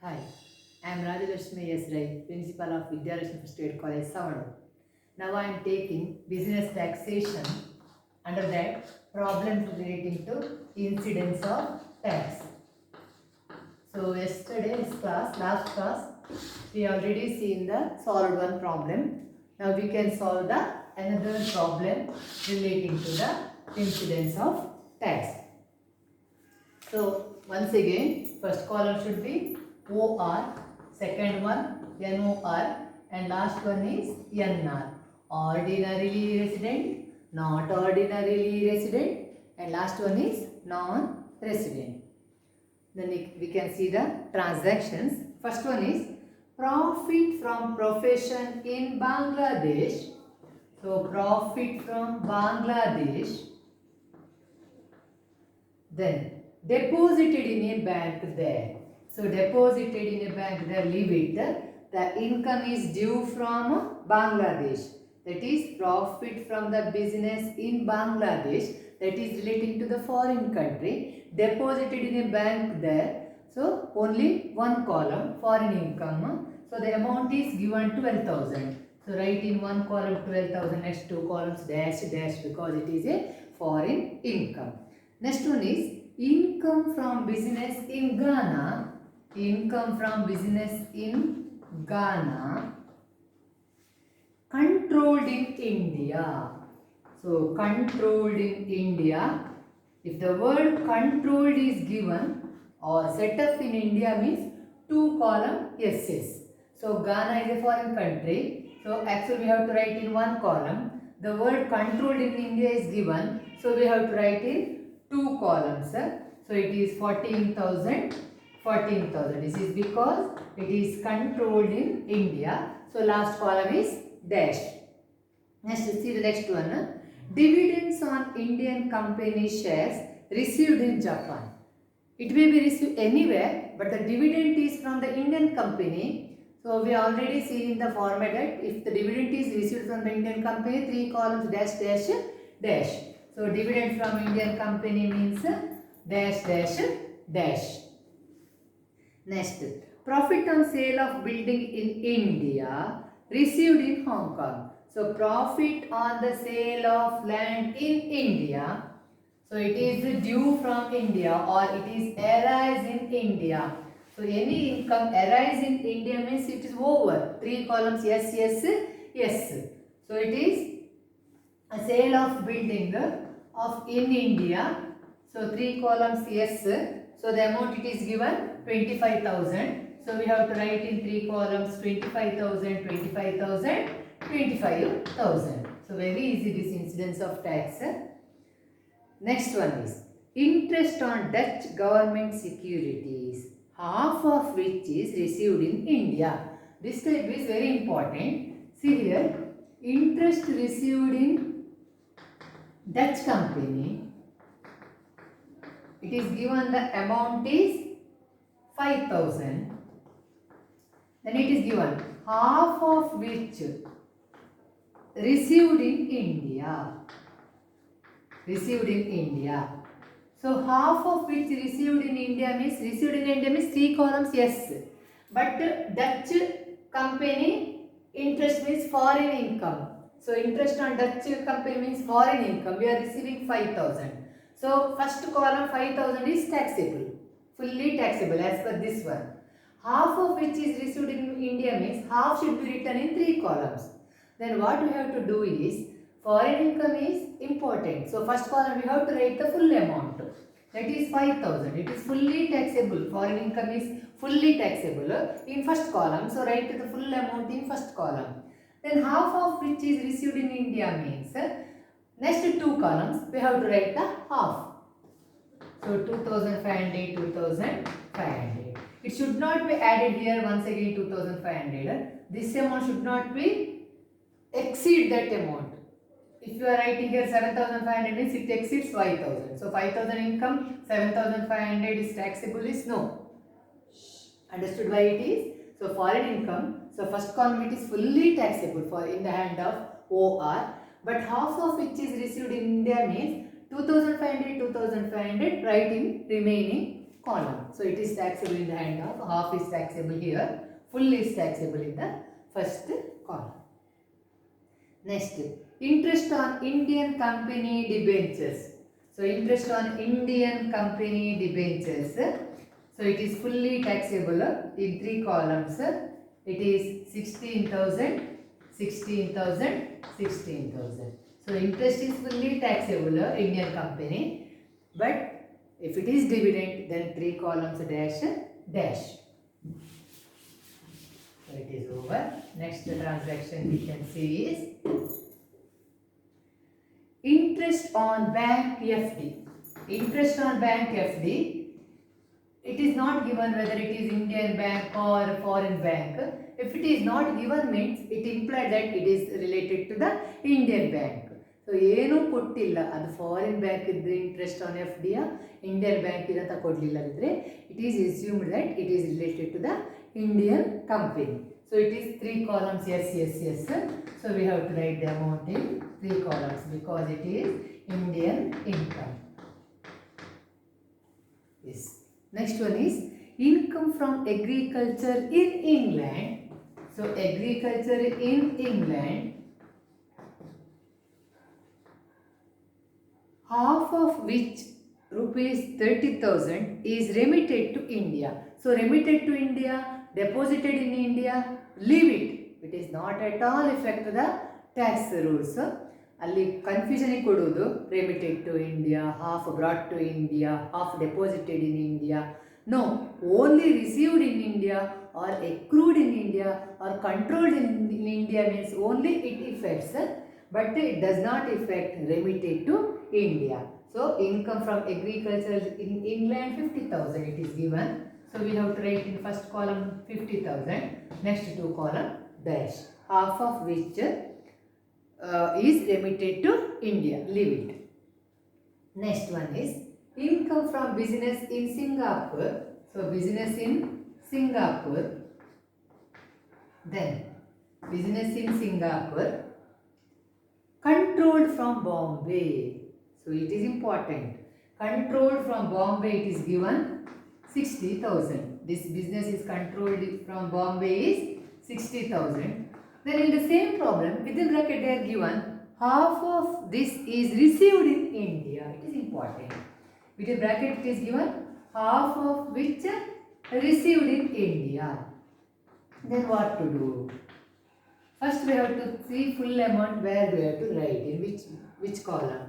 Hi, I am Rajalakshmi S. Rai, Principal of Vidyalakshmi State College, Savadu. Now I am taking business taxation. Under that, problems relating to incidence of tax. So yesterday's class, last class, we already seen the solved one problem. Now we can solve the another problem relating to the incidence of tax. So once again, first column should be OR, second one NOR, and last one is NR. Ordinarily resident, not ordinarily resident, and last one is non-resident. Then we can see the transactions. First one is profit from profession in Bangladesh. So profit from Bangladesh. Then deposited in a bank there. So deposited in a bank there, leave it. The income is due from Bangladesh. That is profit from the business in Bangladesh. That is relating to the foreign country. Deposited in a bank there. So only one column, foreign income. So the amount is given 12,000. So write in one column 12,000, next two columns dash dash because it is a foreign income. Next one is income from business in Ghana. Income from business in Ghana controlled in India. So controlled in India. If the word controlled is given or set up in India means two column SS. So Ghana is a foreign country. So actually we have to write in one column. The word controlled in India is given. So we have to write in two columns. So it is 14,000. 14,000. This is because it is controlled in India. So last column is dash. Next, see the next one. Dividends on Indian company shares received in Japan. It may be received anywhere, but the dividend is from the Indian company. So we already seen in the format that if the dividend is received from the Indian company, three columns dash dash dash. So dividend from Indian company means dash dash dash. Next, profit on sale of building in India received in Hong Kong. So profit on the sale of land in India. So it is due from India or it is arise in India. So any income arise in India means it is over. Three columns yes, yes, yes. So it is a sale of building of in India. So three columns yes. So the amount it is given 25,000. So we have to write in three columns 25,000, 25,000, 25,000. So very easy this incidence of tax. Next one is interest on Dutch government securities, half of which is received in India. This type is very important. See here, interest received in Dutch company. It is given the amount is 5,000. Then it is given half of which received in India. Received in India. So half of which received in India means three columns yes. But Dutch company interest means foreign income. So interest on Dutch company means foreign income. We are receiving 5,000. So first column 5,000 is taxable. Fully taxable as per this one. Half of which is received in India means half should be written in three columns. Then what we have to do is foreign income is important. So first column we have to write the full amount. That is 5,000. It is fully taxable. Foreign income is fully taxable in first column. So write the full amount in first column. Then half of which is received in India means next two columns we have to write the half. So 2,500, 2,500. It should not be added here once again 2,500. This amount should not be exceed that amount. If you are writing here 7,500 means it exceeds 5,000. So 5,000 income, 7,500 is taxable is no. Understood why it is? So foreign income, so first column it is fully taxable for in the hand of OR. But half of which is received in India means 2,500, 2,500 write in remaining column. So it is taxable in the hand of, half is taxable here, full is taxable in the first column. Next, interest on Indian company debentures. So interest on Indian company debentures. So it is fully taxable in 3 columns. It is 16,000, 16,000, 16,000. So interest is fully taxable Indian company, but if it is dividend, then 3 columns dash dash. So it is over. Next transaction we can see is interest on bank FD. Interest on bank FD. It is not given whether it is Indian bank or foreign bank. If it is not given means it implies that it is related to the Indian bank. So ಏನು ಕೊಟ್ಟಿಲ್ಲ ಅದು foreign bank ಇದ್ರೆ interest on F D Indian bank ಇರಂತ ಕೊಡಲಿಲ್ಲ ಅಂದ್ರೆ it is assumed that it is related to the Indian company. So it is 3 columns, yes, yes, yes. So we have to write the amount in 3 columns because it is Indian income. Yes. Next one is income from agriculture in England. So agriculture in England, half of which rupees 30,000 is remitted to India. So remitted to India, deposited in India, leave it. It is not at all affect the tax rules. ಅಲ್ಲಿ confusion ಕೊಡುವುದು remitted to India, half brought to India, half deposited in India. No, only received in India or accrued in India or controlled in India means only it affects, but it does not affect remitted to India. So income from agriculture in England 50,000 it is given. So we have to write in first column 50,000, next 2 column dash, half of which is remitted to India, leave it. Next one is income from business in Singapore. So business in Singapore, then business in Singapore controlled from Bombay. So it is important. Controlled from Bombay it is given 60,000. This business is controlled from Bombay is 60,000. Then in the same problem within bracket they are given half of this is received in India. It is important. Within bracket it is given half of which received in India. Then what to do? First we have to see full amount where we have to write in which column.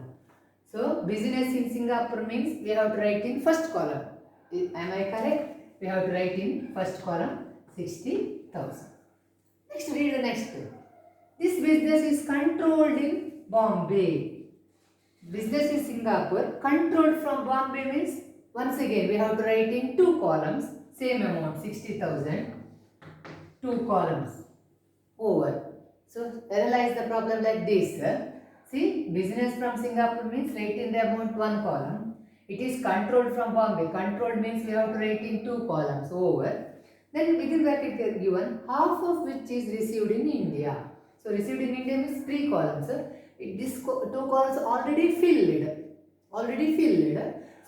So business in Singapore means we have to write in first column. Am I correct? We have to write in first column 60,000. Next read the next. This business is controlled in Bombay. Business in Singapore controlled from Bombay means once again we have to write in 2 columns, same amount 60,000, 2 columns. Over. So analyze the problem like this. See, business from Singapore means write in the amount 1 column. It is controlled from Bombay. Controlled means we have to write in 2 columns. Over. Then within bracket they are given half of which is received in India. So received in India means 3 columns. This 2 columns already filled.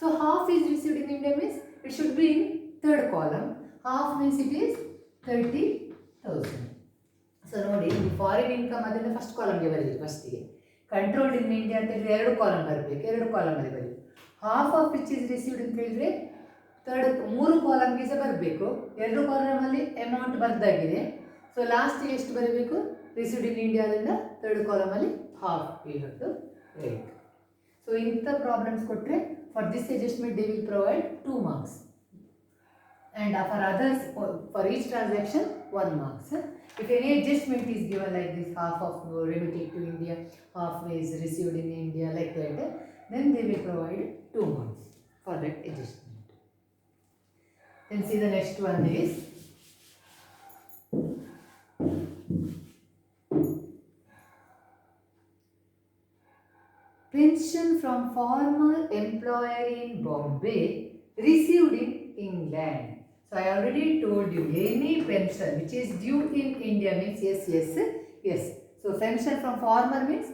So half is received in India means it should be in 3rd column. Half means it is 30,000. So ನೋಡಿ foreign income ಅದನ್ನು first ಕಾಲಮ್ಗೆ ಬರೀರಿ. ಫಸ್ಟಿಗೆ controlled in India ಅಂತ ಹೇಳಿದ್ರೆ 2 column ಬರಬೇಕು, 2 ಕಾಲಮಲ್ಲಿ ಬರೀ. Half of which is received ಅಂತ ಹೇಳಿದ್ರೆ 3 ಕಾಲಮ್ಗೆ ಸಹ ಬರಬೇಕು. 2 ಕಾಲಮಲ್ಲಿ ಅಮೌಂಟ್ ಬರ್ದಾಗಿದೆ. ಸೊ ಲಾಸ್ಟಿಗೆ ಎಷ್ಟು ಬರಬೇಕು? ರಿಸೀವ್ಡ್ ಇನ್ ಇಂಡಿಯಾದಿಂದ 3rd ಕಾಲಮಲ್ಲಿ half we have to write. So ಇಂಥ ಪ್ರಾಬ್ಲಮ್ಸ್ ಕೊಟ್ಟರೆ for this adjustment they will provide 2 marks. And for others, for each transaction 1 marks. If any adjustment is given like this, half of remitted to India, half is received in India, like that, then they will provide 2 marks for that adjustment. Then see the next one is pension from former employer in Bombay received in England. So I already told you any pension which is due in India means yes, yes, yes. So pension from former means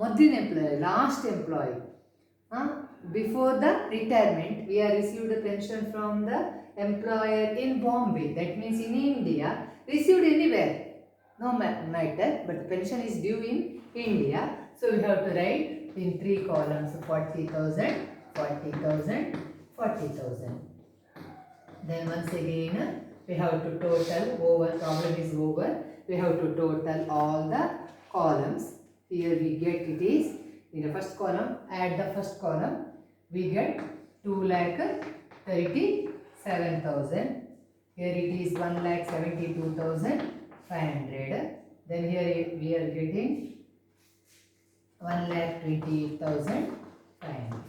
ಮೊದಲಿನ employee, last employee. before the retirement, we have received a pension from the employer in Bombay. That means in India, received anywhere. No matter, but the pension is due in India. So we have to write in 3 columns 40,000, 40,000, 40,000. Then once again we have to total over, problem is over. We have to total all the columns. Here we get it is in the first column, add the first column, we get 2,37,000. Here it is 1,72,500. Then here we are getting 1,28,500.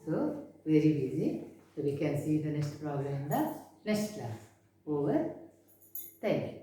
So very easy. So we can see the next problem in the next class. Over. Thank you.